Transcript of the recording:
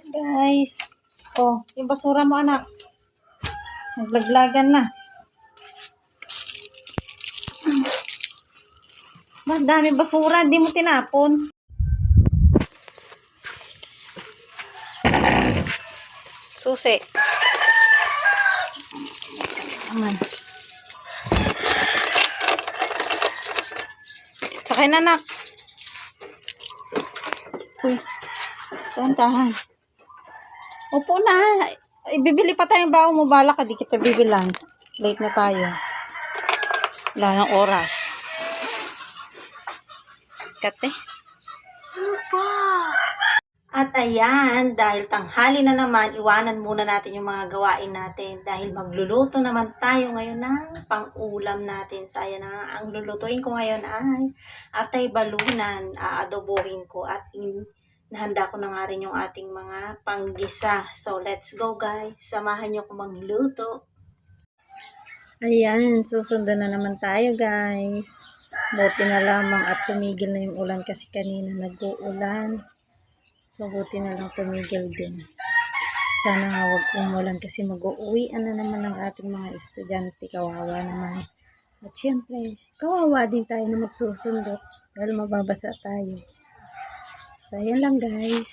Guys. Oh, yung basura mo anak. Naglaglagan na. Mas dami basura, di mo tinapon. Susi. Aman. Sakay na anak. Uy. Tahan. Upo na. Ibibili pa tayong baong mo. Bala ka, di kita bibilan. Late na tayo. Wala ng oras. Kate. At ayan, dahil tanghali na naman, iwanan muna natin yung mga gawain natin. Dahil magluluto naman tayo ngayon ng pang-ulam natin. So ayan na, ang lulutuin ko ngayon ay atay balunan. Aadobohin ko at nahanda ko na nga rin yung ating mga panggisa. So let's go guys, samahan nyo ko magluto. Ayan, susundan na naman tayo guys. Buti na lamang at tumigil na yung ulan kasi kanina nag-uulan. So, buti na lang tumigil din. Sana nga huwag umulan kasi mag-uuwian na naman ang ating mga estudyante. Kawawa naman. At syempre, kawawa din tayo na magsusundo dahil mababasa tayo. So, ayan lang guys.